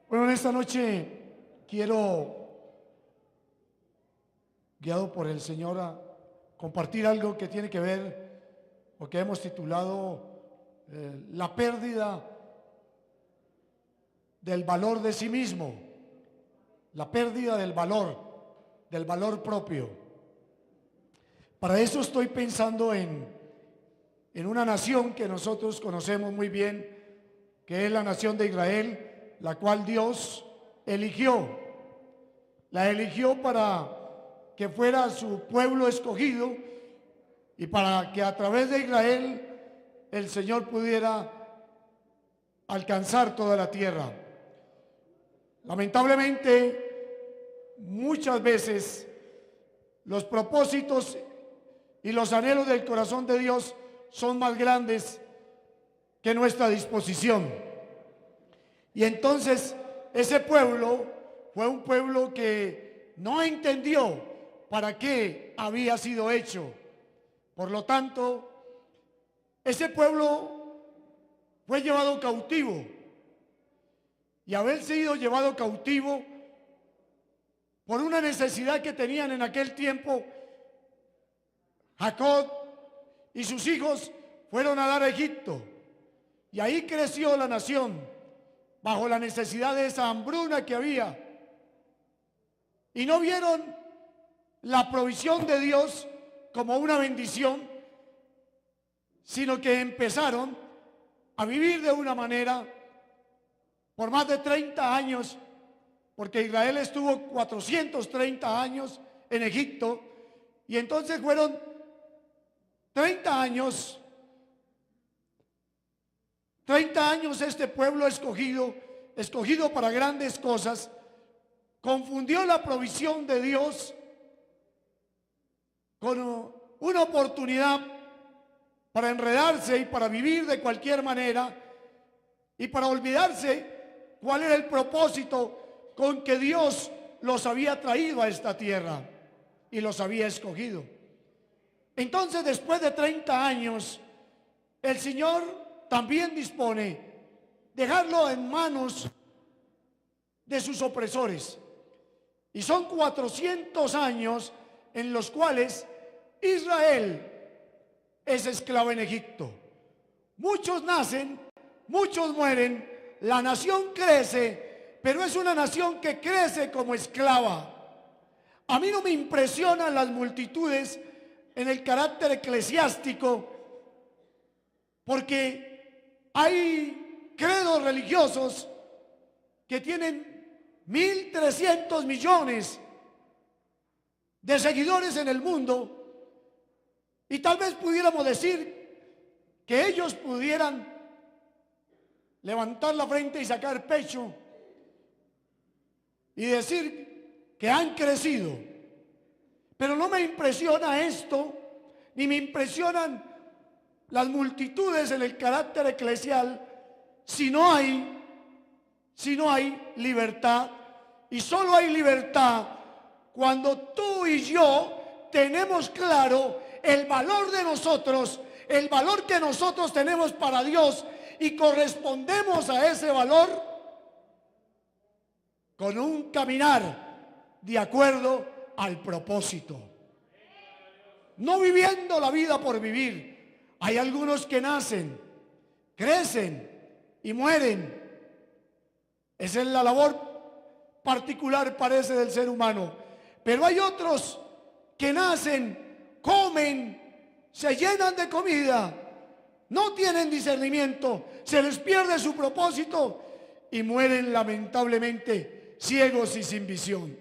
Bueno, en esta noche quiero, guiado por el Señor, a compartir algo que tiene que ver, lo que hemos titulado la pérdida del valor de sí mismo, la pérdida del valor propio. Para eso estoy pensando en una nación que nosotros conocemos muy bien, que es la nación de Israel, la cual Dios eligió. La eligió para que fuera su pueblo escogido y para que a través de Israel el Señor pudiera alcanzar toda la tierra. Lamentablemente, muchas veces los propósitos y los anhelos del corazón de Dios son más grandes que nuestra disposición. Y entonces ese pueblo fue un pueblo que no entendió para qué había sido hecho. Por lo tanto, ese pueblo fue llevado cautivo. Y haber sido llevado cautivo por una necesidad que tenían en aquel tiempo, Jacob y sus hijos fueron a dar a Egipto. Y ahí creció la nación, bajo la necesidad de esa hambruna que había. Y no vieron la provisión de Dios como una bendición, sino que empezaron a vivir de una manera por más de 30 años, porque Israel estuvo 430 años en Egipto, y entonces fueron 30 años este pueblo escogido para grandes cosas, confundió la provisión de Dios con una oportunidad para enredarse y para vivir de cualquier manera y para olvidarse cuál era el propósito con que Dios los había traído a esta tierra y los había escogido. Entonces, después de 30 años, el Señor también dispone dejarlo en manos de sus opresores. Y son 400 años en los cuales Israel es esclavo en Egipto. Muchos nacen, muchos mueren, la nación crece, pero es una nación que crece como esclava. A mí no me impresionan las multitudes en el carácter eclesiástico, porque hay credos religiosos que tienen 1.300 millones de seguidores en el mundo, y tal vez pudiéramos decir que ellos pudieran levantar la frente y sacar pecho y decir que han crecido. Pero no me impresiona esto, ni me impresionan las multitudes en el carácter eclesial, si no hay libertad. Y solo hay libertad cuando tú y yo tenemos claro el valor de nosotros, el valor que nosotros tenemos para Dios, y correspondemos a ese valor con un caminar de acuerdo al propósito, no viviendo la vida por vivir. Hay algunos que nacen, crecen y mueren. Esa es la labor particular, parece, del ser humano. Pero hay otros que nacen, comen, se llenan de comida, no tienen discernimiento, se les pierde su propósito y mueren lamentablemente ciegos y sin visión.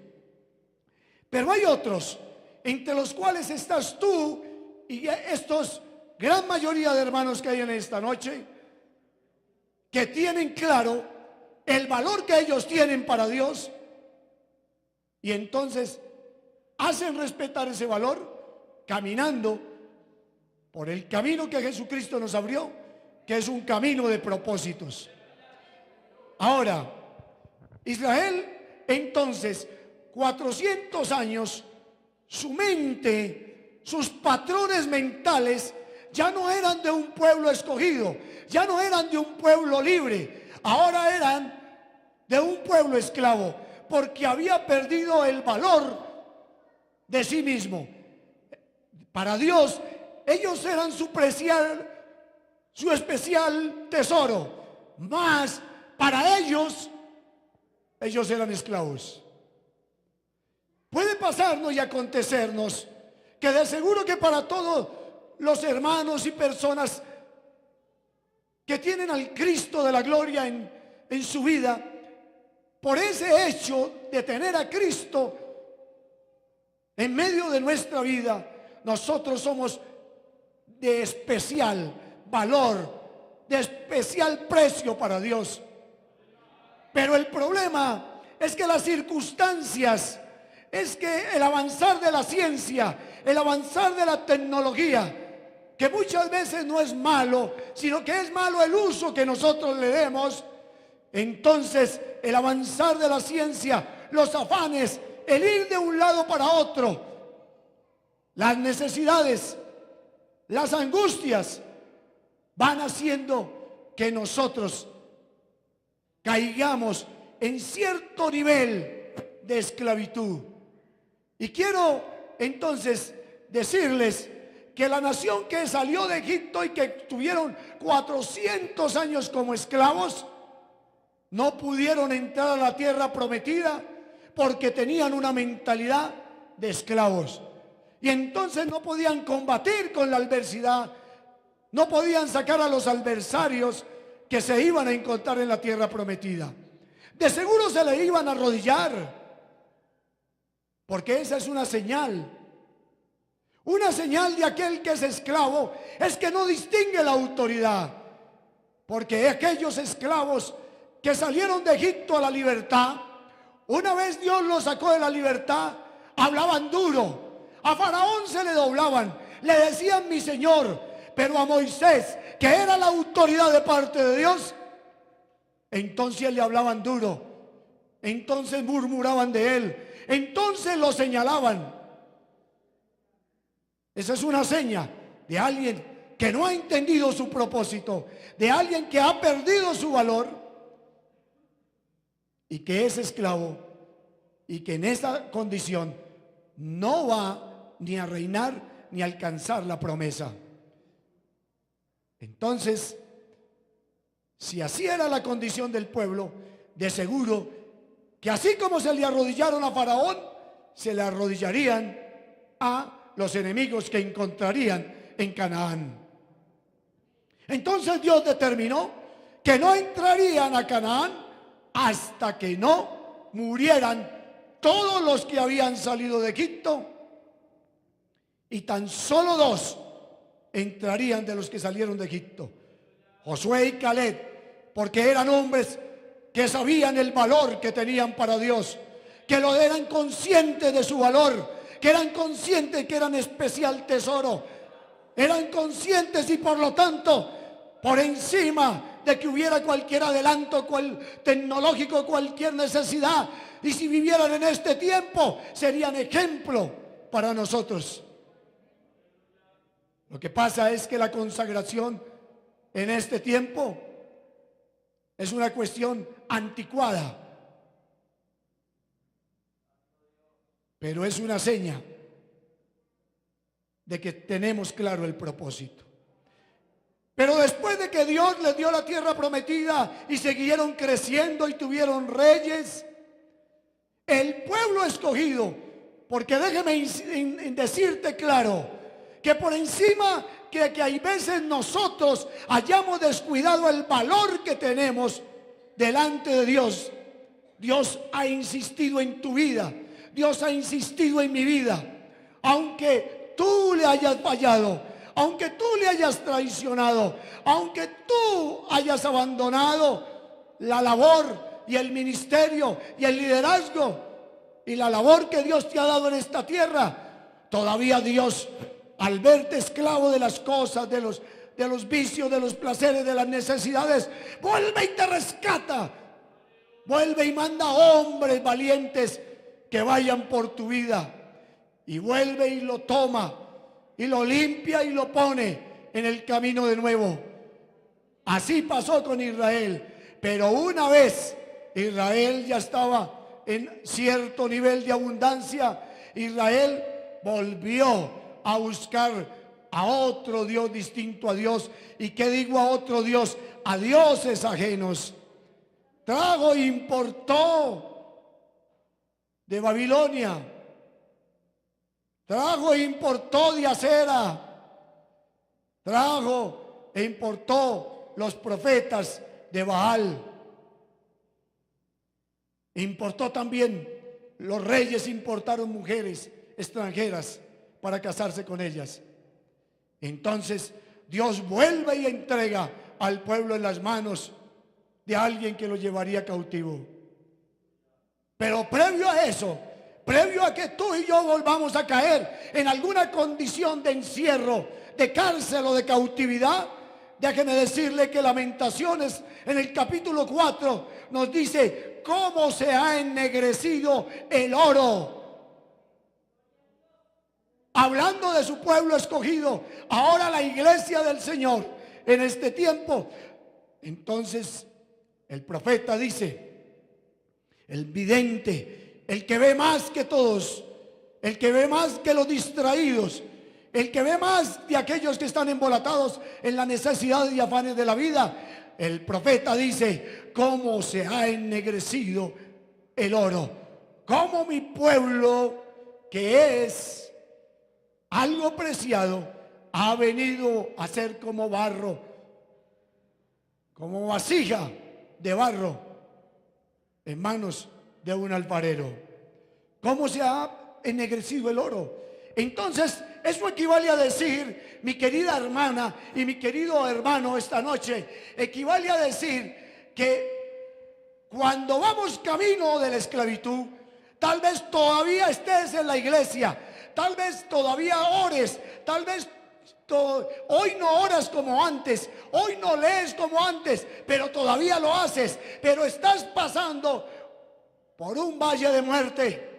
Pero hay otros, entre los cuales estás tú y estos gran mayoría de hermanos que hay en esta noche, que tienen claro el valor que ellos tienen para Dios, y entonces hacen respetar ese valor caminando por el camino que Jesucristo nos abrió, que es un camino de propósitos. Ahora, Israel, entonces, 400 años, su mente, sus patrones mentales ya no eran de un pueblo escogido, ya no eran de un pueblo libre, ahora eran de un pueblo pueblo esclavo, porque había perdido el valor de sí mismo. Para Dios, ellos eran su especial tesoro, mas para ellos eran esclavos. Puede pasarnos y acontecernos que de seguro que para todos los hermanos y personas que tienen al Cristo de la gloria en su vida, por ese hecho de tener a Cristo en medio de nuestra vida, nosotros somos de especial valor, de especial precio para Dios. Pero el problema es que las circunstancias, es que el avanzar de la ciencia, el avanzar de la tecnología, que muchas veces no es malo, sino que es malo el uso que nosotros le demos. Entonces el avanzar de la ciencia, los afanes, el ir de un lado para otro, las necesidades, las angustias, van haciendo que nosotros caigamos en cierto nivel de esclavitud. Y quiero entonces decirles que la nación que salió de Egipto y que tuvieron 400 años como esclavos, no pudieron entrar a la tierra prometida porque tenían una mentalidad de esclavos. Y entonces no podían combatir con la adversidad, no podían sacar a los adversarios que se iban a encontrar en la tierra prometida. De seguro se le iban a arrodillar, porque esa es una señal. Una señal de aquel que es esclavo es que no distingue la autoridad, porque aquellos esclavos que salieron de Egipto a la libertad, una vez Dios los sacó de la libertad, hablaban duro, a Faraón se le doblaban, le decían mi señor, pero a Moisés, que era la autoridad de parte de Dios, entonces le hablaban duro, entonces murmuraban de él, entonces lo señalaban. Esa es una seña de alguien que no ha entendido su propósito, de alguien que ha perdido su valor y que es esclavo y que en esa condición no va ni a reinar ni a alcanzar la promesa. Entonces, si así era la condición del pueblo, de seguro que así como se le arrodillaron a Faraón, se le arrodillarían a los enemigos que encontrarían en Canaán. Entonces Dios determinó que no entrarían a Canaán hasta que no murieran todos los que habían salido de Egipto, y tan solo 2 entrarían de los que salieron de Egipto, Josué y Caleb, porque eran hombres que sabían el valor que tenían para Dios, que lo eran conscientes de su valor, que eran conscientes que eran especial tesoro, eran conscientes y por lo tanto, por encima de que hubiera cualquier adelanto tecnológico, cualquier necesidad, y si vivieran en este tiempo, serían ejemplo para nosotros. Lo que pasa es que la consagración en este tiempo es una cuestión anticuada, pero es una seña de que tenemos claro el propósito. Pero después de que Dios les dio la tierra prometida y siguieron creciendo y tuvieron reyes, el pueblo escogido, porque déjeme decirte claro, que por encima que hay veces nosotros hayamos descuidado el valor que tenemos delante de Dios, Dios ha insistido en tu vida, Dios ha insistido en mi vida, aunque tú le hayas fallado, aunque tú le hayas traicionado, aunque tú hayas abandonado la labor y el ministerio y el liderazgo y la labor que Dios te ha dado en esta tierra, todavía Dios, al verte esclavo de las cosas, de los vicios, de los placeres, de las necesidades, vuelve y te rescata, vuelve y manda hombres valientes que vayan por tu vida, y vuelve y lo toma y lo limpia y lo pone en el camino de nuevo. Así pasó con Israel. Pero una vez Israel ya estaba en cierto nivel de abundancia. Israel volvió a buscar a otro Dios distinto a Dios. ¿Y qué digo a otro Dios? A dioses ajenos. Trajo e importó de Babilonia. Trajo e importó de Acera. Trajo e importó los profetas de Baal. Importó también, los reyes importaron mujeres extranjeras para casarse con ellas. Entonces Dios vuelve y entrega al pueblo en las manos de alguien que lo llevaría cautivo. Pero previo a eso, previo a que tú y yo volvamos a caer en alguna condición de encierro, de cárcel o de cautividad, déjeme decirle que Lamentaciones en el capítulo 4 nos dice cómo se ha ennegrecido el oro. Hablando de su pueblo escogido, ahora la iglesia del Señor en este tiempo. Entonces el profeta dice, el vidente, el que ve más que todos, el que ve más que los distraídos, el que ve más de aquellos que están embolatados en la necesidad y afanes de la vida, el profeta dice, cómo se ha ennegrecido el oro, cómo mi pueblo, que es algo preciado, ha venido a ser como barro, como vasija de barro en manos de un alfarero. ¿Cómo se ha ennegrecido el oro? Entonces, eso equivale a decir, mi querida hermana y mi querido hermano esta noche, equivale a decir que cuando vamos camino de la esclavitud, tal vez todavía estés en la iglesia, tal vez todavía ores, tal vez hoy no oras como antes, hoy no lees como antes, pero todavía lo haces, pero estás pasando por un valle de muerte,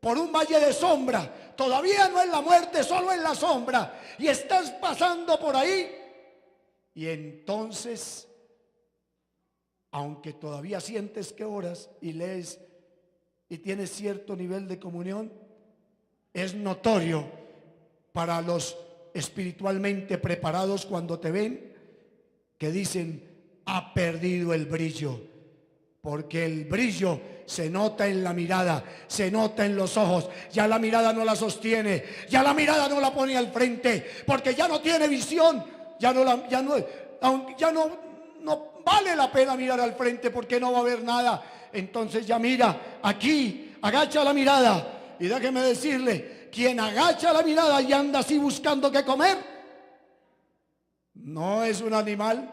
por un valle de sombra. Todavía no es la muerte, solo es la sombra, y estás pasando por ahí. Y entonces, aunque todavía sientes que oras y lees y tienes cierto nivel de comunión, es notorio para los espiritualmente preparados cuando te ven que dicen, ha perdido el brillo, porque el brillo se nota en la mirada, se nota en los ojos. Ya la mirada no la sostiene, ya la mirada no la pone al frente, porque ya no tiene visión, no vale la pena mirar al frente porque no va a ver nada. Entonces ya mira aquí, agacha la mirada. Y déjeme decirle, quien agacha la mirada y anda así buscando qué comer, no es un animal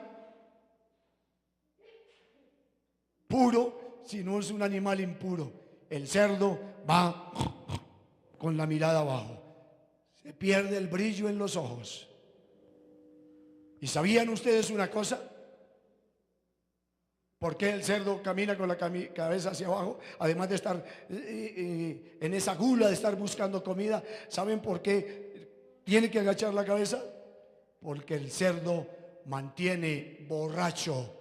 puro, sino es un animal impuro. El cerdo va con la mirada abajo, se pierde el brillo en los ojos. ¿Y sabían ustedes una cosa? ¿Por qué el cerdo camina con la cabeza hacia abajo? Además de estar en esa gula de estar buscando comida. ¿Saben por qué tiene que agachar la cabeza? Porque el cerdo mantiene borracho.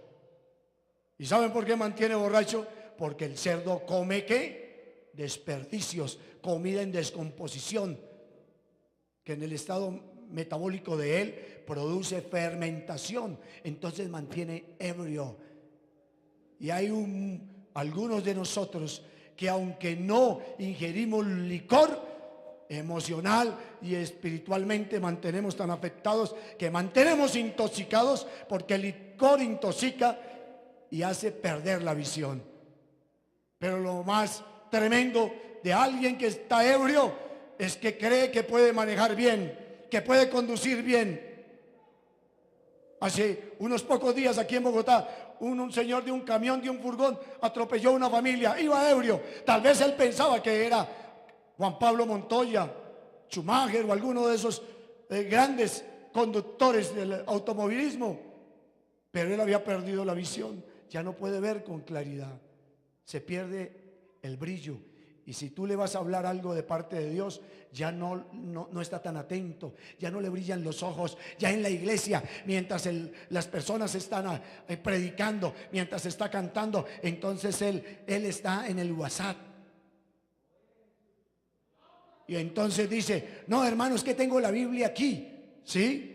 ¿Y saben por qué mantiene borracho? Porque el cerdo come ¿qué? Desperdicios, comida en descomposición, que en el estado metabólico de él produce fermentación. Entonces mantiene ebrio. Y hay algunos de nosotros que aunque no ingerimos licor, emocional y espiritualmente mantenemos tan afectados que mantenemos intoxicados, porque el licor intoxica y hace perder la visión. Pero lo más tremendo de alguien que está ebrio es que cree que puede manejar bien, que puede conducir bien. Hace unos pocos días aquí en Bogotá, un señor de un camión, de un furgón, atropelló a una familia, iba ebrio. Tal vez él pensaba que era Juan Pablo Montoya, Schumacher o alguno de esos grandes conductores del automovilismo, pero él había perdido la visión, ya no puede ver con claridad, se pierde el brillo. Y si tú le vas a hablar algo de parte de Dios, ya no está tan atento, ya no le brillan los ojos. Ya en la iglesia, mientras las personas están predicando, mientras está cantando, entonces él está en el WhatsApp. Y entonces dice: no, hermano, es que tengo la Biblia aquí. ¿Sí?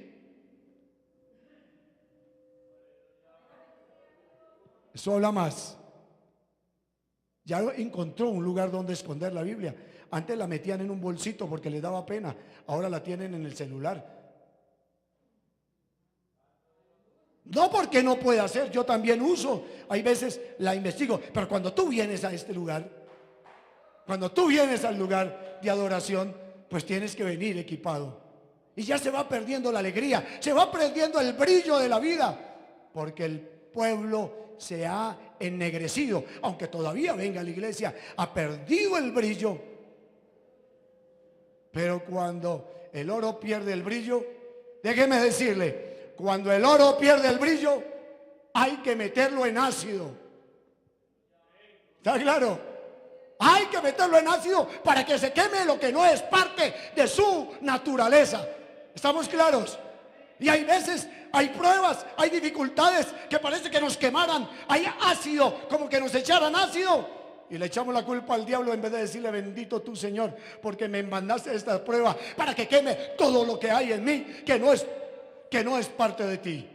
Eso habla más. Ya encontró un lugar donde esconder la Biblia. Antes la metían en un bolsito porque les daba pena. Ahora la tienen en el celular. No porque no pueda hacer, yo también uso. Hay veces la investigo. Pero cuando tú vienes a este lugar, cuando tú vienes al lugar de adoración, pues tienes que venir equipado. Y ya se va perdiendo la alegría, se va perdiendo el brillo de la vida, porque el pueblo se ha ennegrecido. Aunque todavía venga a la iglesia, ha perdido el brillo. Pero cuando el oro pierde el brillo, déjeme decirle, cuando el oro pierde el brillo, hay que meterlo en ácido. ¿Está claro? Hay que meterlo en ácido para que se queme lo que no es parte de su naturaleza. ¿Estamos claros? Y hay veces, hay pruebas, hay dificultades que parece que nos quemaran. Hay ácido, como que nos echaran ácido. Y le echamos la culpa al diablo en vez de decirle: bendito tú, Señor, porque me mandaste esta prueba para que queme todo lo que hay en mí que no es parte de ti.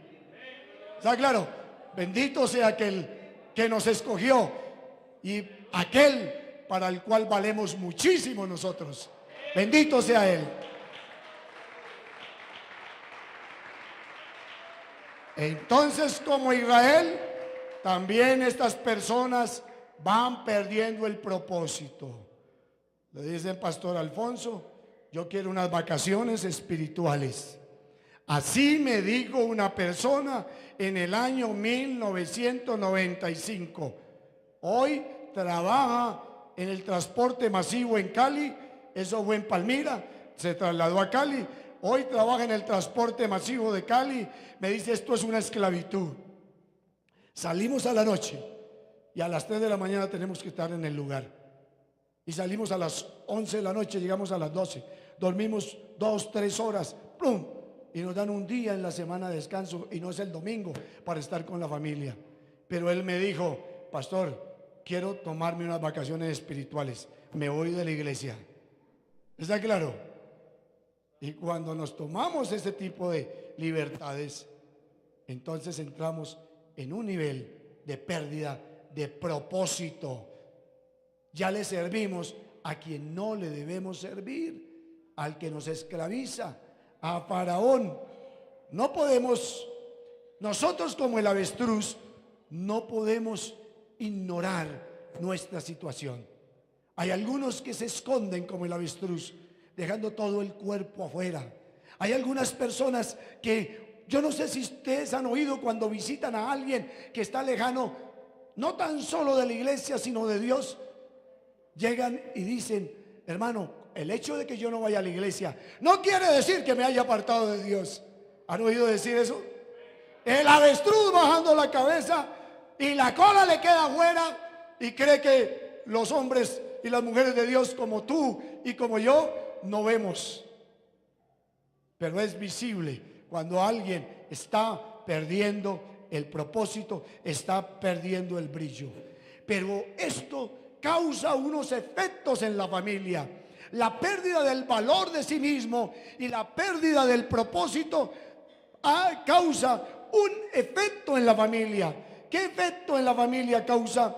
¿Está claro? Bendito sea aquel que nos escogió y aquel para el cual valemos muchísimo nosotros. Bendito sea Él. Entonces, como Israel, también estas personas van perdiendo el propósito. Le dicen: pastor Alfonso, yo quiero unas vacaciones espirituales. Así me dijo una persona en el año 1995. Hoy trabaja en el transporte masivo en Cali. Eso fue en Palmira, se trasladó a Cali. Hoy trabaja en el transporte masivo de Cali. Me dice: esto es una esclavitud. Salimos a la noche y a las 3 de la mañana tenemos que estar en el lugar. Y salimos a las 11 de la noche, llegamos a las 12. Dormimos 2, 3 horas. ¡Plum! Y nos dan un día en la semana de descanso, y no es el domingo, para estar con la familia. Pero él me dijo: pastor, quiero tomarme unas vacaciones espirituales. Me voy de la iglesia. ¿Está claro? Y cuando nos tomamos ese tipo de libertades, entonces entramos en un nivel de pérdida de propósito. Ya le servimos a quien no le debemos servir, al que nos esclaviza, a Faraón. No podemos, nosotros como el avestruz, no podemos ignorar nuestra situación. Hay algunos que se esconden como el avestruz, dejando todo el cuerpo afuera. Hay algunas personas que, yo no sé si ustedes han oído cuando visitan a alguien que está lejano, no tan solo de la iglesia, sino de Dios, llegan y dicen: hermano, el hecho de que yo no vaya a la iglesia no quiere decir que me haya apartado de Dios. ¿Han oído decir eso? El avestruz bajando la cabeza y la cola le queda afuera, y cree que los hombres y las mujeres de Dios como tú y como yo no vemos. Pero es visible cuando alguien está perdiendo el propósito, está perdiendo el brillo. Pero esto causa unos efectos en la familia. La pérdida del valor de sí mismo y la pérdida del propósito causa un efecto en la familia. ¿Qué efecto en la familia causa?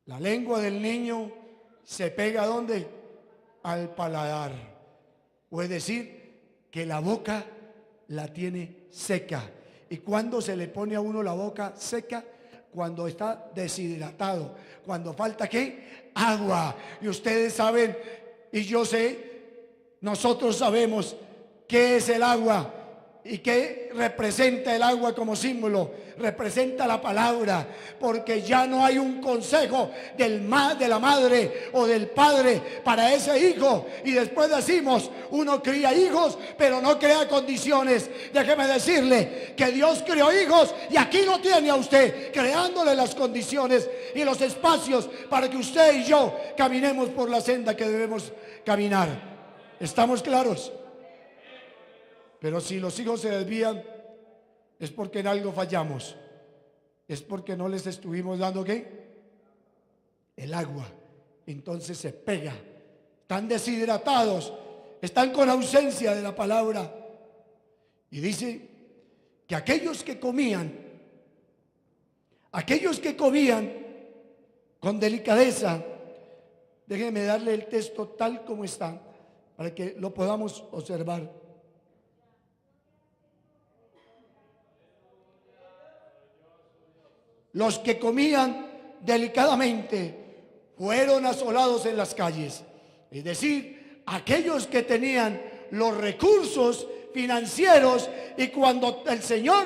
La lengua del niño se pega ¿a dónde? Al paladar. O es decir, que la boca la tiene seca. ¿Y cuándo se le pone a uno la boca seca? Cuando está deshidratado. Cuando falta ¿qué? Agua. Y ustedes saben, y yo sé, nosotros sabemos qué es el agua. ¿Y qué representa el agua como símbolo? Representa la palabra, porque ya no hay un consejo de la madre o del padre para ese hijo. Y después decimos, uno cría hijos, pero no crea condiciones. Déjeme decirle que Dios creó hijos y aquí lo tiene a usted, creándole las condiciones y los espacios para que usted y yo caminemos por la senda que debemos caminar. ¿Estamos claros? Pero si los hijos se desvían, es porque en algo fallamos. Es porque no les estuvimos dando ¿qué? El agua. Entonces se pega. Están deshidratados. Están con ausencia de la palabra. Y dice que aquellos que comían con delicadeza, déjenme darle el texto tal como está, para que lo podamos observar. Los que comían delicadamente fueron asolados en las calles. Es decir, aquellos que tenían los recursos financieros, y cuando el Señor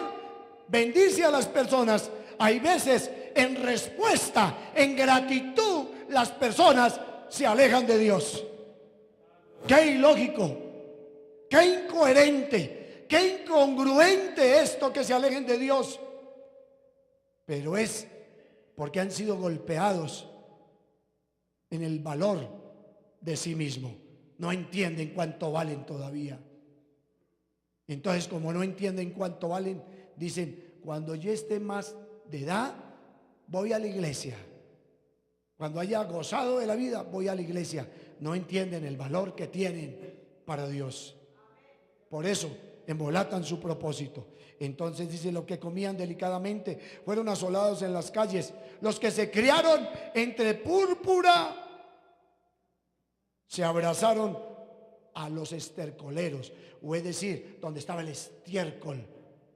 bendice a las personas, hay veces en respuesta, en gratitud, las personas se alejan de Dios. Qué ilógico, qué incoherente, qué incongruente esto, que se alejen de Dios. Pero es porque han sido golpeados en el valor de sí mismo. No entienden cuánto valen todavía. Entonces, como no entienden cuánto valen, dicen, cuando yo esté más de edad, voy a la iglesia. Cuando haya gozado de la vida, voy a la iglesia. No entienden el valor que tienen para Dios. Por eso embolatan su propósito. Entonces dice, los que comían delicadamente fueron asolados en las calles. Los que se criaron entre púrpura se abrazaron a los estercoleros, o es decir, donde estaba el estiércol.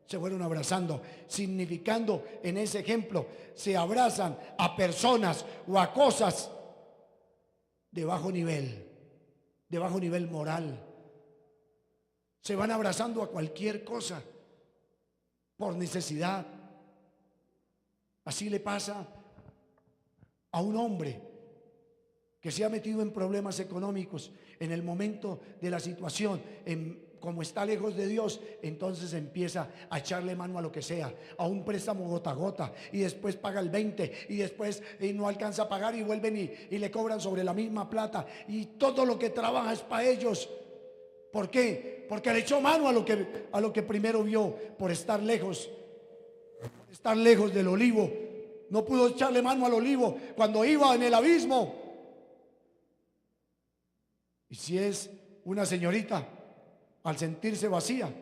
Se fueron abrazando, significando en ese ejemplo, se abrazan a personas o a cosas de bajo nivel moral. Se van abrazando a cualquier cosa por necesidad. Así le pasa a un hombre que se ha metido en problemas económicos en el momento de la situación, como está lejos de Dios, entonces empieza a echarle mano a lo que sea, a un préstamo gota a gota, y después paga el 20, y después no alcanza a pagar, y vuelven y le cobran sobre la misma plata, y todo lo que trabaja es para ellos. ¿Por qué? Porque le echó mano a lo que primero vio, por estar lejos del olivo. No pudo echarle mano al olivo cuando iba en el abismo. Y si es una señorita, al sentirse vacía,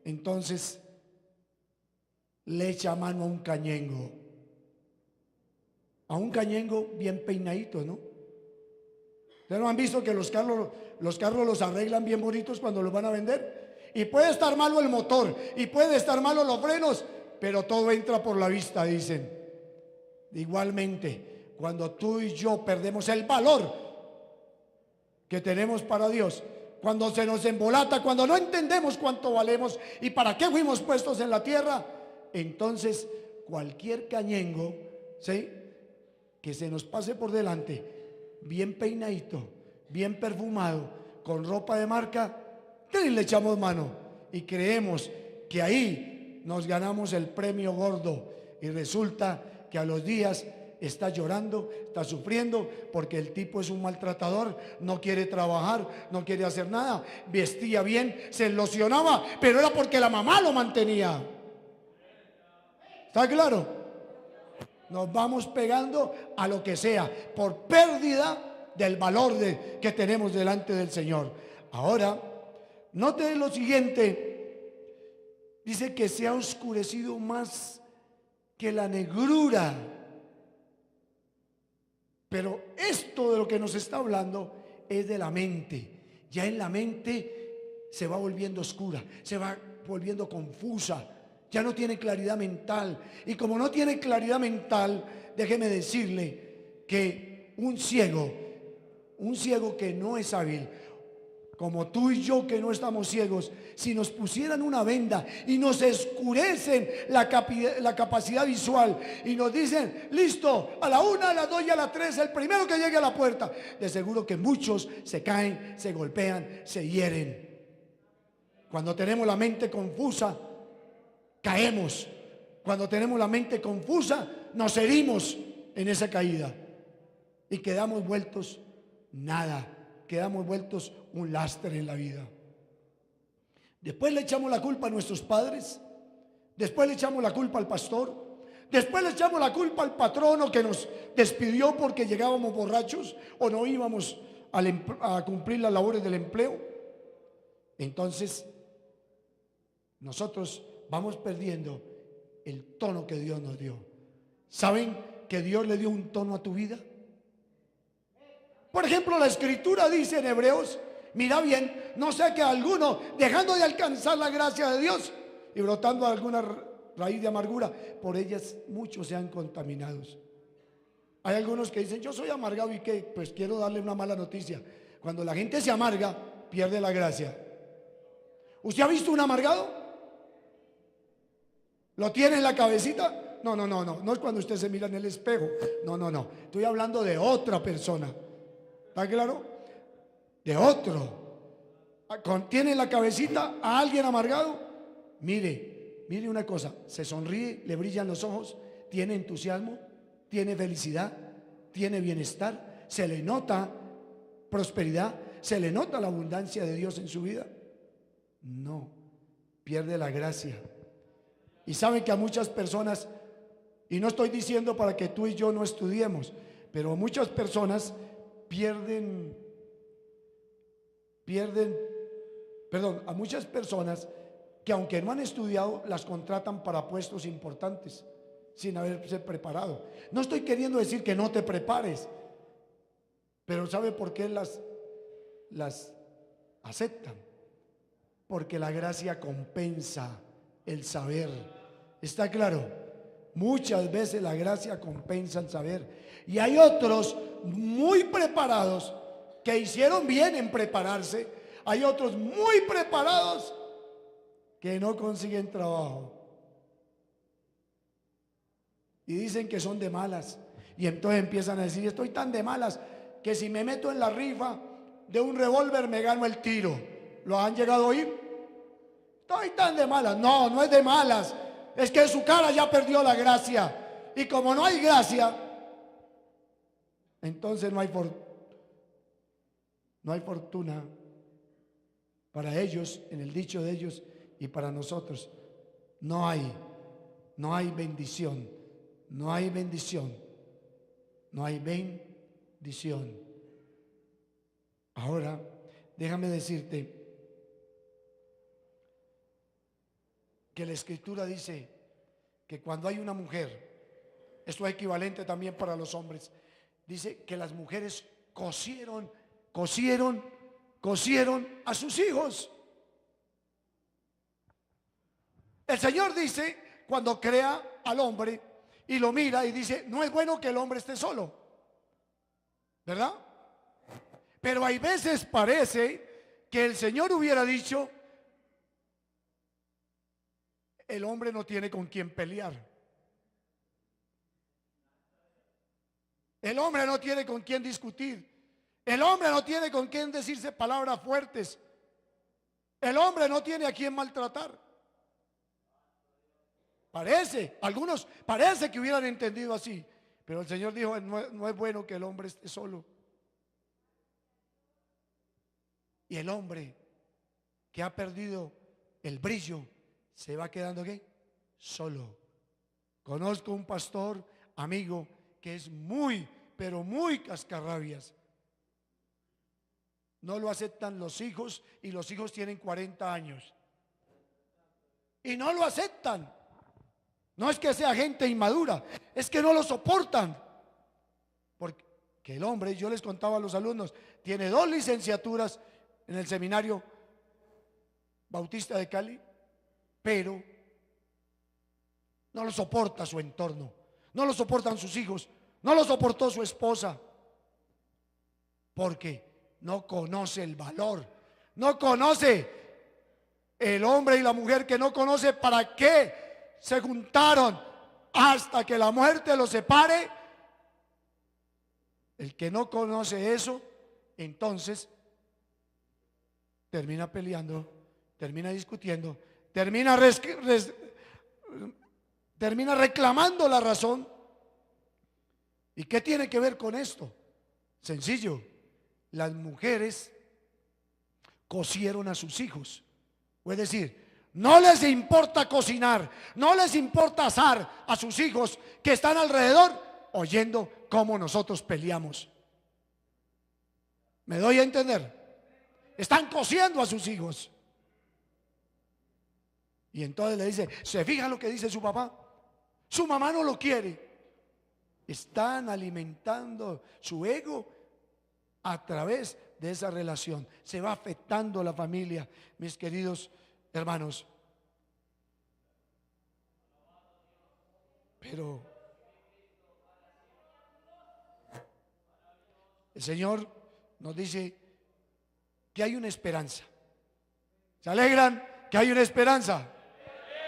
entonces le echa mano a un cañengo bien peinadito, ¿no? ¿Ustedes no han visto que los carros los arreglan bien bonitos cuando los van a vender? Y puede estar malo el motor, y puede estar malo los frenos, pero todo entra por la vista, dicen. Igualmente, cuando tú y yo perdemos el valor que tenemos para Dios, cuando se nos embolata, cuando no entendemos cuánto valemos y para qué fuimos puestos en la tierra, entonces cualquier cañengo, ¿sí?, que se nos pase por delante, bien peinadito, bien perfumado, con ropa de marca, y le echamos mano y creemos que ahí nos ganamos el premio gordo, y resulta que a los días está llorando, está sufriendo, porque el tipo es un maltratador, no quiere trabajar, no quiere hacer nada, vestía bien, se locionaba, pero era porque la mamá lo mantenía. ¿Está claro? Nos vamos pegando a lo que sea por pérdida del valor que tenemos delante del Señor. Ahora, note lo siguiente. Dice que se ha oscurecido más que la negrura. Pero esto de lo que nos está hablando es de la mente. Ya en la mente se va volviendo oscura, se va volviendo confusa. Ya no tiene claridad mental. Y como no tiene claridad mental, déjeme decirle que un ciego que no es hábil, como tú y yo que no estamos ciegos, si nos pusieran una venda y nos escurecen la capacidad visual y nos dicen, listo, a la 1, a las 2 y a las 3, el primero que llegue a la puerta, de seguro que muchos se caen, se golpean, se hieren. Cuando tenemos la mente confusa, caemos. Cuando tenemos la mente confusa, nos herimos en esa caída y quedamos vueltos nada. Quedamos vueltos un lastre en la vida. Después le echamos la culpa a nuestros padres. Después le echamos la culpa al pastor. Después le echamos la culpa al patrono que nos despidió porque llegábamos borrachos o no íbamos a cumplir las labores del empleo. Entonces nosotros vamos perdiendo el tono que Dios nos dio. ¿Saben que Dios le dio un tono a tu vida? Por ejemplo, la escritura dice en Hebreos, mira bien, no sea que alguno, dejando de alcanzar la gracia de Dios y brotando alguna raíz de amargura, por ellas muchos sean contaminados. Hay algunos que dicen, yo soy amargado y que, pues quiero darle una mala noticia. Cuando la gente se amarga, pierde la gracia. ¿Usted ha visto un amargado? ¿Lo tiene en la cabecita? No es cuando usted se mira en el espejo. No, estoy hablando de otra persona. ¿Está claro? De otro. ¿Tiene en la cabecita a alguien amargado? Mire una cosa, se sonríe, le brillan los ojos, tiene entusiasmo, tiene felicidad, tiene bienestar, se le nota prosperidad, se le nota la abundancia de Dios en su vida. No, pierde la gracia. Y saben que a muchas personas, y no estoy diciendo para que tú y yo no estudiemos, pero a muchas personas a muchas personas que aunque no han estudiado, las contratan para puestos importantes sin haberse preparado. No estoy queriendo decir que no te prepares, pero ¿sabe por qué las aceptan? Porque la gracia compensa el saber. ¿Está claro? Muchas veces la gracia compensa el saber. Y hay otros muy preparados que hicieron bien en prepararse. Hay otros muy preparados que no consiguen trabajo. Y dicen que son de malas. Y entonces empiezan a decir, estoy tan de malas que si me meto en la rifa de un revólver me gano el tiro. ¿Lo han llegado a oír? Estoy tan de malas. No es de malas. Es que su cara ya perdió la gracia. Y como no hay gracia, entonces no hay fortuna para ellos, en el dicho de ellos, y para nosotros. No hay bendición. No hay bendición. No hay bendición. Ahora, déjame decirte que la escritura dice que cuando hay una mujer, esto es equivalente también para los hombres, dice que las mujeres cosieron a sus hijos. El Señor dice, cuando crea al hombre y lo mira y dice, no es bueno que el hombre esté solo, ¿verdad? Pero hay veces parece que el Señor hubiera dicho, el hombre no tiene con quién pelear. El hombre no tiene con quién discutir. El hombre no tiene con quién decirse palabras fuertes. El hombre no tiene a quién maltratar. Algunos parece que hubieran entendido así, pero el Señor dijo, no es bueno que el hombre esté solo. Y el hombre que ha perdido el brillo se va quedando ¿qué? Solo. Conozco un pastor amigo que es muy, pero muy cascarrabias. No lo aceptan los hijos y los hijos tienen 40 años. Y no lo aceptan. No es que sea gente inmadura, es que no lo soportan. Porque el hombre, yo les contaba a los alumnos, tiene 2 licenciaturas en el seminario Bautista de Cali, pero no lo soporta su entorno, no lo soportan sus hijos, no lo soportó su esposa, porque no conoce el valor, No conoce el hombre y la mujer que no conoce para qué se juntaron hasta que la muerte los separe. El que no conoce eso, entonces termina peleando, termina discutiendo, termina reclamando la razón. ¿Y qué tiene que ver con esto? Sencillo, las mujeres cosieron a sus hijos. Es decir, no les importa cocinar, no les importa asar a sus hijos que están alrededor oyendo cómo nosotros peleamos. ¿Me doy a entender? Están cociendo a sus hijos. Y entonces le dice, ¿se fija lo que dice su papá? Su mamá no lo quiere. Están alimentando su ego a través de esa relación. Se va afectando la familia, mis queridos hermanos. Pero el Señor nos dice que hay una esperanza. ¿Se alegran que hay una esperanza?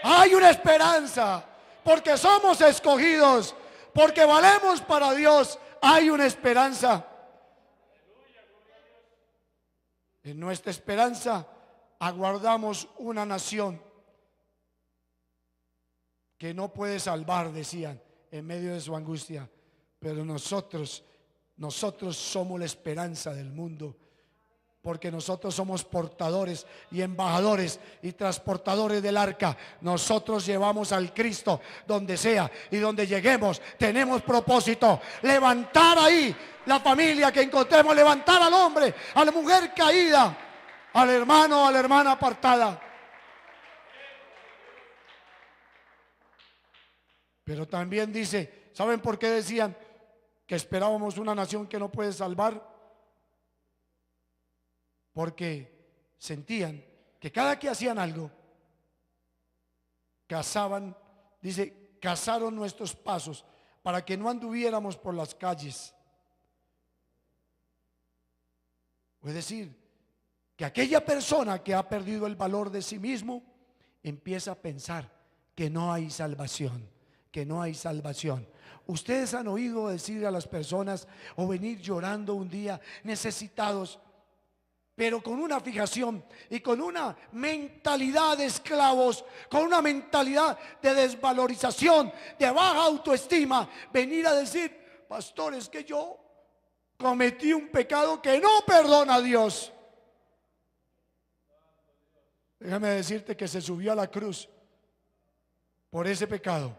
Hay una esperanza, porque somos escogidos, porque valemos para Dios. Hay una esperanza. En nuestra esperanza aguardamos una nación que no puede salvar, decían, en medio de su angustia. Pero nosotros somos la esperanza del mundo, porque nosotros somos portadores y embajadores y transportadores del arca. Nosotros llevamos al Cristo donde sea, y donde lleguemos tenemos propósito: levantar ahí la familia que encontremos, levantar al hombre, a la mujer caída, al hermano, a la hermana apartada. Pero también dice, ¿saben por qué decían que esperábamos una nación que no puede salvar? Porque sentían que cada que hacían algo, cazaban, dice, cazaron nuestros pasos para que no anduviéramos por las calles. Es decir, que aquella persona que ha perdido el valor de sí mismo empieza a pensar que no hay salvación, que no hay salvación. Ustedes han oído decir a las personas o venir llorando un día necesitados, pero con una fijación y con una mentalidad de esclavos, con una mentalidad de desvalorización, de baja autoestima, venir a decir: pastor, es que yo cometí un pecado que no perdona a Dios. Déjame decirte que se subió a la cruz por ese pecado.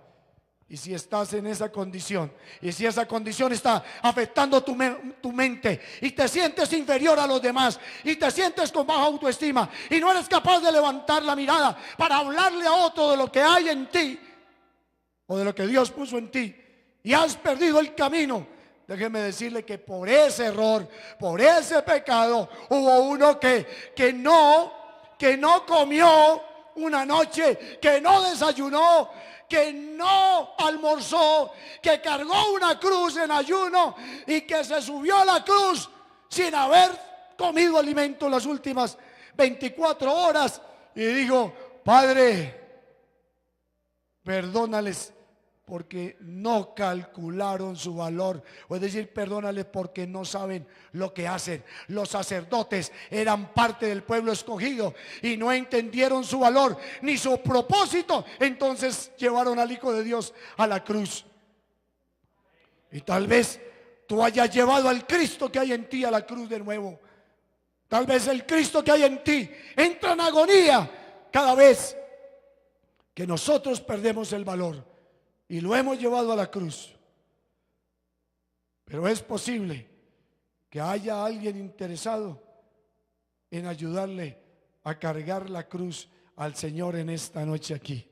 Y si estás en esa condición, y si esa condición está afectando tu mente, y te sientes inferior a los demás, y te sientes con baja autoestima, y no eres capaz de levantar la mirada para hablarle a otro de lo que hay en ti, o de lo que Dios puso en ti, y has perdido el camino, déjeme decirle que por ese error, por ese pecado, hubo uno que no comió una noche, que no desayunó, que no almorzó, que cargó una cruz en ayuno y que se subió a la cruz sin haber comido alimento las últimas 24 horas. Y dijo: Padre, perdónales porque no calcularon su valor. O es decir, perdónales porque no saben lo que hacen. Los sacerdotes eran parte del pueblo escogido y no entendieron su valor ni su propósito. Entonces llevaron al Hijo de Dios a la cruz. Y tal vez tú hayas llevado al Cristo que hay en ti a la cruz de nuevo. Tal vez el Cristo que hay en ti entra en agonía cada vez que nosotros perdemos el valor y lo hemos llevado a la cruz. Pero es posible que haya alguien interesado en ayudarle a cargar la cruz al Señor en esta noche aquí.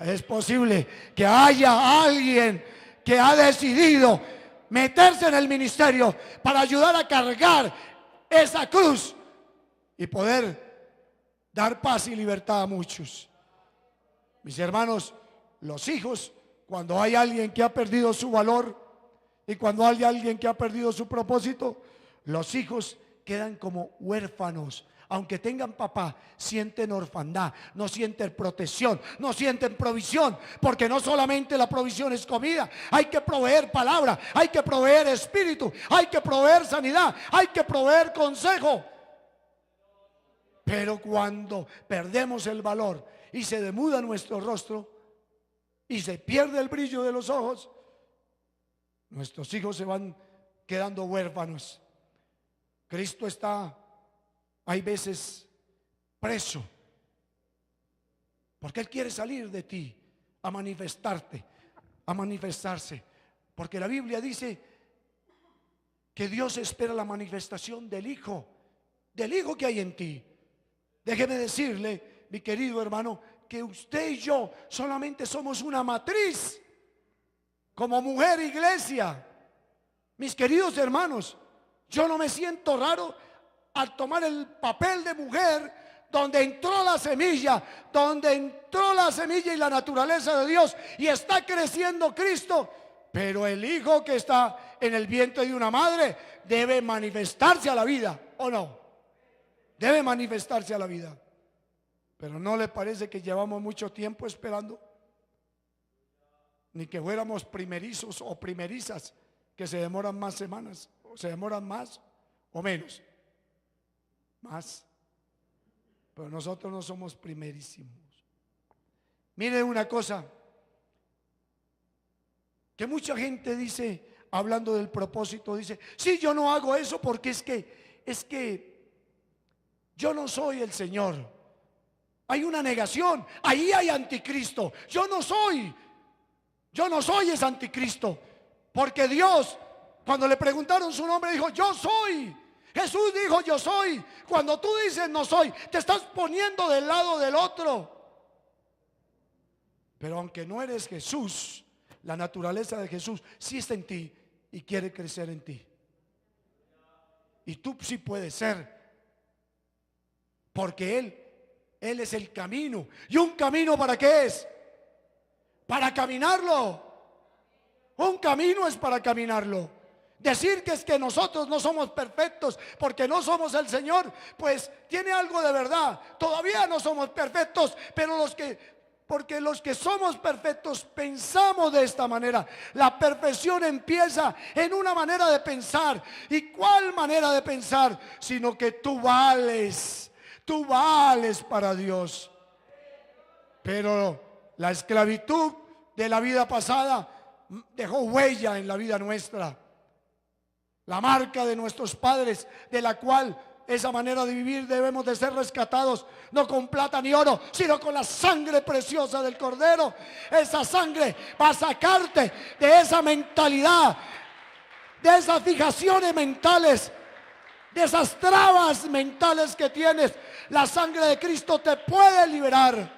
Es posible que haya alguien que ha decidido meterse en el ministerio para ayudar a cargar esa cruz y poder dar paz y libertad a muchos. Mis hermanos, los hijos, cuando hay alguien que ha perdido su valor y cuando hay alguien que ha perdido su propósito, los hijos quedan como huérfanos, aunque tengan papá, sienten orfandad, no sienten protección, no sienten provisión, porque no solamente la provisión es comida, hay que proveer palabra, hay que proveer espíritu, hay que proveer sanidad, hay que proveer consejo. Pero cuando perdemos el valor y se demuda nuestro rostro y se pierde el brillo de los ojos, nuestros hijos se van quedando huérfanos. Cristo está, hay veces, preso, porque Él quiere salir de ti a manifestarte, a manifestarse, porque la Biblia dice que Dios espera la manifestación del Hijo que hay en ti. Déjeme decirle, mi querido hermano, que usted y yo solamente somos una matriz como mujer iglesia. Mis queridos hermanos, yo no me siento raro al tomar el papel de mujer donde entró la semilla, y la naturaleza de Dios y está creciendo Cristo. Pero el hijo que está en el vientre de una madre debe manifestarse a la vida, ¿o no? Debe manifestarse a la vida. Pero ¿no le parece que llevamos mucho tiempo esperando? Ni que fuéramos primerizos o primerizas, que se demoran más semanas, o se demoran más o menos. Más. Pero nosotros no somos primerísimos. Mire una cosa, que mucha gente dice, hablando del propósito, dice: sí, yo no hago eso porque es que yo no soy el Señor. Hay una negación, ahí hay anticristo. Yo no soy ese anticristo, porque Dios, cuando le preguntaron su nombre, dijo: yo soy. Jesús dijo: yo soy. Cuando tú dices no soy, te estás poniendo del lado del otro. Pero aunque no eres Jesús, la naturaleza de Jesús sí está en ti y quiere crecer en ti. Y tú sí puedes ser, porque Él es el camino. ¿Y un camino para qué es? Para caminarlo. Un camino es para caminarlo. Decir que es que nosotros no somos perfectos porque no somos el Señor, pues tiene algo de verdad. Todavía no somos perfectos, pero porque los que somos perfectos pensamos de esta manera. La perfección empieza en una manera de pensar. ¿Y cuál manera de pensar? Sino que tú vales para Dios. Pero la esclavitud de la vida pasada dejó huella en la vida nuestra. La marca de nuestros padres, de la cual esa manera de vivir debemos de ser rescatados, no con plata ni oro, sino con la sangre preciosa del Cordero. Esa sangre va a sacarte de esa mentalidad, de esas fijaciones mentales, de esas trabas mentales que tienes. La sangre de Cristo te puede liberar.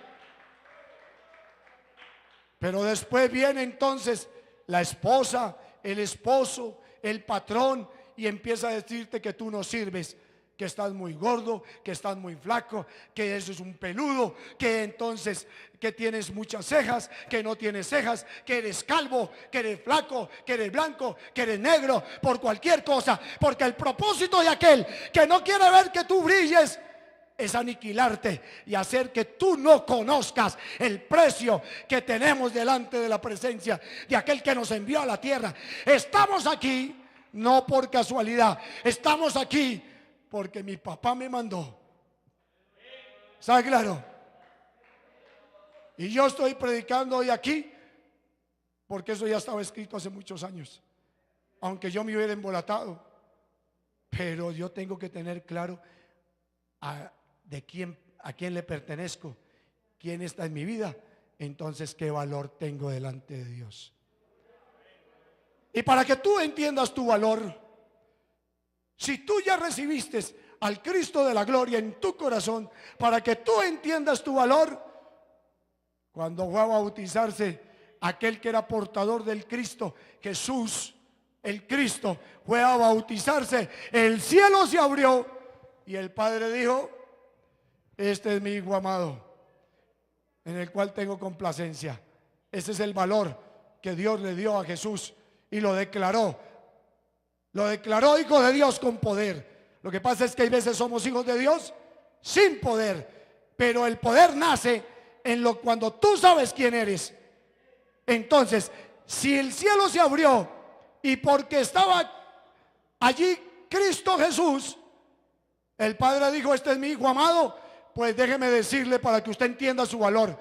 Pero después viene entonces la esposa, el esposo, el patrón, y empieza a decirte que tú no sirves, que estás muy gordo, que estás muy flaco, que eso es un peludo, que entonces que tienes muchas cejas, que no tienes cejas, que eres calvo, que eres flaco, que eres blanco, que eres negro, por cualquier cosa. Porque el propósito de aquel que no quiere ver que tú brilles es aniquilarte y hacer que tú no conozcas el precio que tenemos delante de la presencia de aquel que nos envió a la tierra. Estamos aquí no por casualidad, estamos aquí porque mi papá me mandó. ¿Sabe claro? Y yo estoy predicando hoy aquí porque eso ya estaba escrito hace muchos años, aunque yo me hubiera embolatado. Pero yo tengo que tener claro a quién le pertenezco, quién está en mi vida. Entonces, ¿qué valor tengo delante de Dios? Y para que tú entiendas tu valor, si tú ya recibiste al Cristo de la gloria en tu corazón, para que tú entiendas tu valor, cuando fue a bautizarse aquel que era portador del Cristo, Jesús, el Cristo, fue a bautizarse, el cielo se abrió y el Padre dijo: este es mi Hijo amado, en el cual tengo complacencia. Ese es el valor que Dios le dio a Jesús y lo declaró Hijo de Dios con poder. Lo que pasa es que hay veces somos hijos de Dios sin poder. Pero el poder nace cuando tú sabes quién eres. Entonces, si el cielo se abrió y porque estaba allí Cristo Jesús, el Padre dijo: este es mi Hijo amado, pues déjeme decirle para que usted entienda su valor.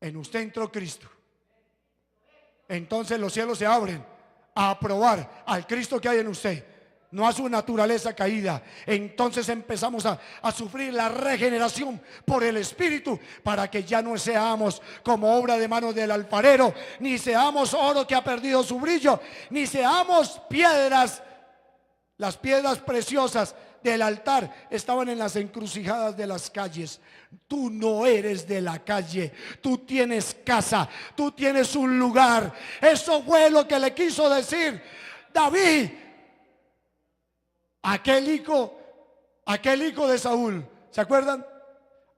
En usted entró Cristo. Entonces los cielos se abren a aprobar al Cristo que hay en usted, no a su naturaleza caída. Entonces empezamos a sufrir la regeneración por el Espíritu, para que ya no seamos como obra de manos del alfarero, ni seamos oro que ha perdido su brillo, ni seamos piedras. Las piedras preciosas del altar estaban en las encrucijadas de las calles. Tú no eres de la calle, tú tienes casa, tú tienes un lugar. Eso fue lo que le quiso decir David. Aquel hijo de Saúl, ¿se acuerdan?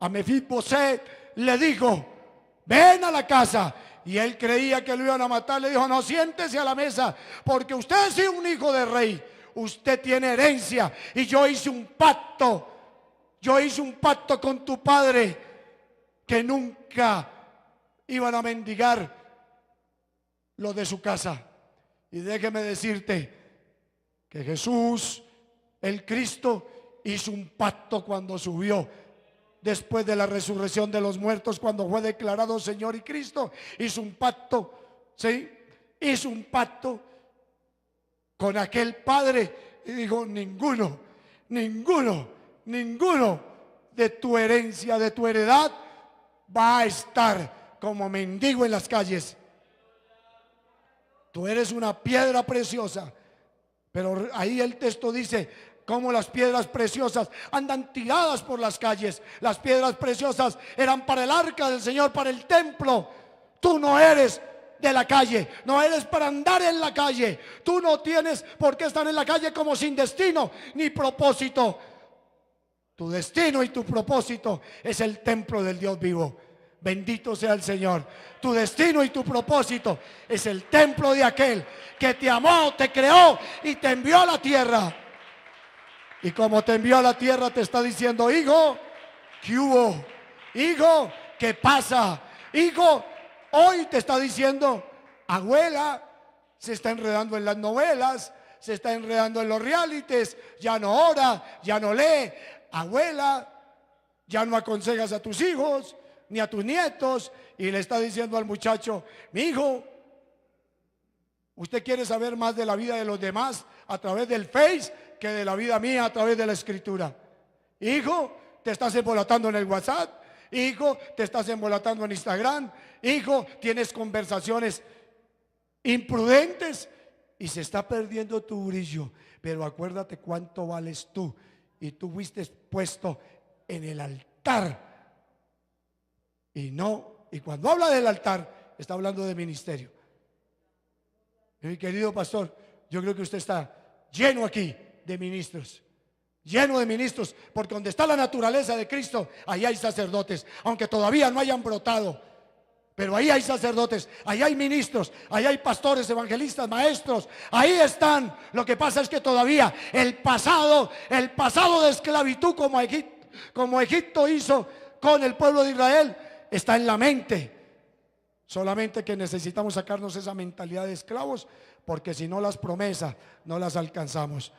A Mefiboset le dijo: ven a la casa. Y él creía que lo iban a matar. Le dijo: no, siéntese a la mesa, porque usted es un hijo de rey. Usted tiene herencia y yo hice un pacto. Yo hice un pacto con tu padre, que nunca iban a mendigar lo de su casa. Y déjeme decirte que Jesús, el Cristo, hizo un pacto cuando subió, después de la resurrección de los muertos, cuando fue declarado Señor y Cristo. Hizo un pacto, ¿sí? Hizo un pacto con aquel padre y dijo: ninguno de tu herencia, de tu heredad, va a estar como mendigo en las calles. Tú eres una piedra preciosa. Pero ahí el texto dice cómo las piedras preciosas andan tiradas por las calles. Las piedras preciosas eran para el arca del Señor, para el templo. Tú no eres de la calle, no eres para andar en la calle. Tú no tienes por qué estar en la calle como sin destino ni propósito. Tu destino y tu propósito es el templo del Dios vivo. Bendito sea el Señor. Tu destino y tu propósito es el templo de aquel que te amó, te creó y te envió a la tierra. Y como te envió a la tierra, te está diciendo: hijo, ¿qué hubo? Hijo, ¿qué pasa? Hijo, hoy te está diciendo: abuela, se está enredando en las novelas, se está enredando en los realities, ya no ora, ya no lee. Abuela, ya no aconsejas a tus hijos ni a tus nietos. Y le está diciendo al muchacho: mi hijo, usted quiere saber más de la vida de los demás a través del Face que de la vida mía a través de la Escritura. Hijo, te estás embolatando en el WhatsApp. Hijo, te estás embolatando en Instagram. Hijo, tienes conversaciones imprudentes y se está perdiendo tu brillo. Pero acuérdate cuánto vales tú, y tú fuiste puesto en el altar. Y cuando habla del altar, está hablando de ministerio. Y mi querido pastor, yo creo que usted está lleno aquí de ministros. Lleno de ministros, porque donde está la naturaleza de Cristo, ahí hay sacerdotes, aunque todavía no hayan brotado, pero ahí hay sacerdotes, ahí hay ministros, ahí hay pastores, evangelistas, maestros, ahí están. Lo que pasa es que todavía el pasado de esclavitud, como Egipto hizo con el pueblo de Israel, está en la mente. Solamente que necesitamos sacarnos esa mentalidad de esclavos, porque si no, las promesas no las alcanzamos.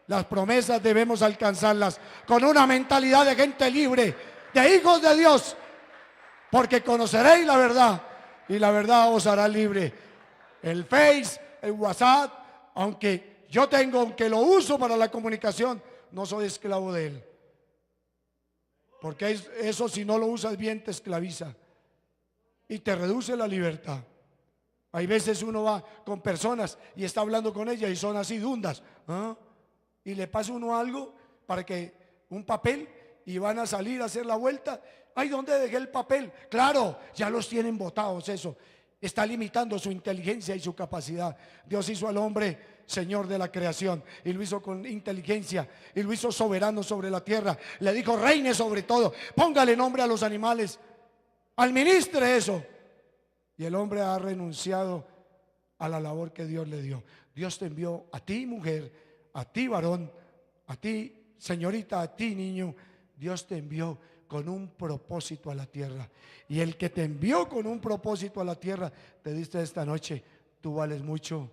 Las promesas debemos alcanzarlas con una mentalidad de gente libre, de hijos de Dios, porque conoceréis la verdad y la verdad os hará libre. El Face, el WhatsApp, aunque lo uso para la comunicación, no soy esclavo de él, porque eso, si no lo usas bien, te esclaviza y te reduce la libertad. Hay veces uno va con personas y está hablando con ellas y son así dundas, ¿ah? Y le pasa uno algo, para que un papel, y van a salir a hacer la vuelta. Ay, ¿dónde dejé el papel? Claro, ya los tienen botados. Eso está limitando su inteligencia y su capacidad. Dios hizo al hombre Señor de la creación y lo hizo con inteligencia y lo hizo soberano sobre la tierra. Le dijo: reine sobre todo, póngale nombre a los animales, administre eso. Y el hombre ha renunciado a la labor que Dios le dio. Dios te envió a ti, mujer, a ti, varón, a ti, señorita, a ti, niño, Dios te envió con un propósito a la tierra. Y el que te envió con un propósito a la tierra, te dice esta noche: tú vales mucho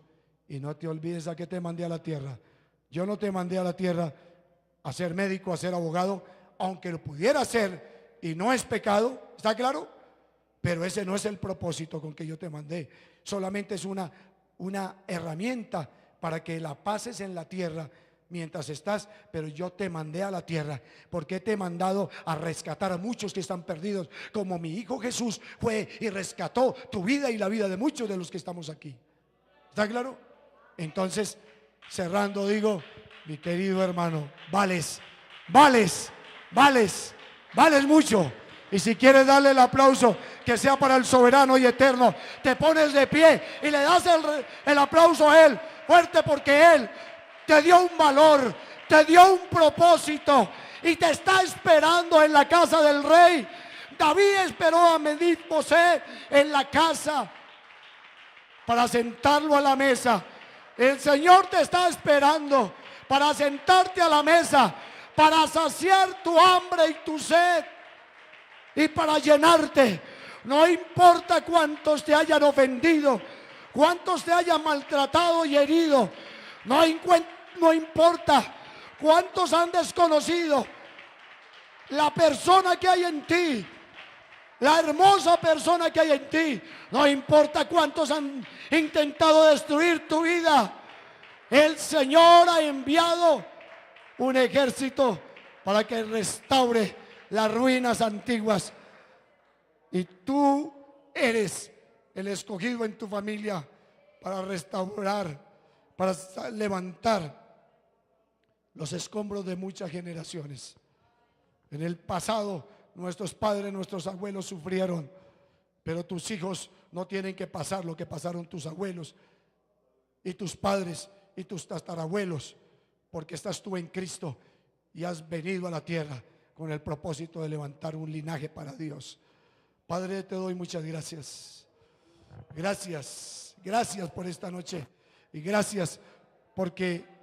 y no te olvides a qué te mandé a la tierra. Yo no te mandé a la tierra a ser médico, a ser abogado, aunque lo pudiera hacer y no es pecado, ¿está claro? Pero ese no es el propósito con que yo te mandé. Solamente es una herramienta para que la pases en la tierra mientras estás, pero yo te mandé a la tierra porque te he mandado a rescatar a muchos que están perdidos, como mi hijo Jesús fue y rescató tu vida y la vida de muchos de los que estamos aquí. ¿Está claro? Entonces, cerrando, digo, mi querido hermano, vales mucho. Y si quieres darle el aplauso, que sea para el soberano y eterno, te pones de pie y le das el aplauso a Él fuerte, porque Él te dio un valor, te dio un propósito y te está esperando en la casa del rey. David esperó a Mefibosé en la casa para sentarlo a la mesa. El Señor te está esperando para sentarte a la mesa, para saciar tu hambre y tu sed y para llenarte. No importa cuántos te hayan ofendido, cuántos te hayan maltratado y herido. No importa cuántos han desconocido la persona que hay en ti, la hermosa persona que hay en ti. No importa cuántos han intentado destruir tu vida. El Señor ha enviado un ejército para que restaure las ruinas antiguas. Y tú eres el escogido en tu familia para restaurar, para levantar los escombros de muchas generaciones. En el pasado nuestros padres, nuestros abuelos sufrieron, pero tus hijos no tienen que pasar lo que pasaron tus abuelos y tus padres y tus tatarabuelos, porque estás tú en Cristo y has venido a la tierra con el propósito de levantar un linaje para Dios. Padre, te doy muchas gracias. Gracias por esta noche y gracias porque